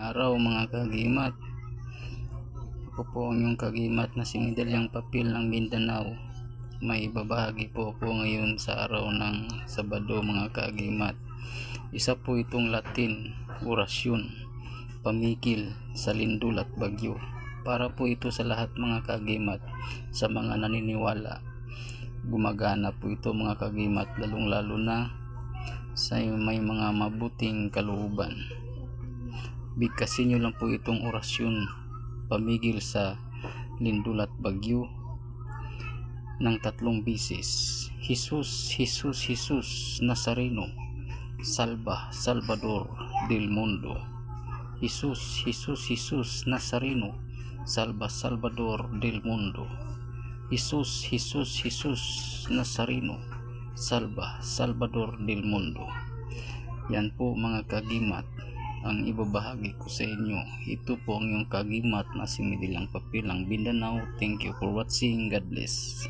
araw mga kagimat. Ako po ang inyong kagimat na si Medalyang Papel ng Mindanao. May babahagi po ako ngayon sa araw ng Sabado mga kagimat. Isa po itong Latin orasyon, pamikil sa lindol at bagyo. Para po ito sa lahat mga kagimat, sa mga naniniwala. Gumagana po ito mga kagimat, lalong lalo na sa may mga mabuting kalooban. Bigkasin nyo lang po itong orasyon, pamigil sa lindol at bagyo ng 3 bisis. Jesus, Jesus, Jesus Nazareno, Salva, Salvador del Mundo. Jesus, Jesus, Jesus Nazareno, Salva, Salvador del Mundo. Jesus, Jesus, Jesus Nazareno, Salva, Salvador del Mundo. Yan po mga kagimat ang ibabahagi ko sa inyo. Ito po ang iyong kagimat na si Medalyang Papel ng Mindanao. Thank you for watching. God bless.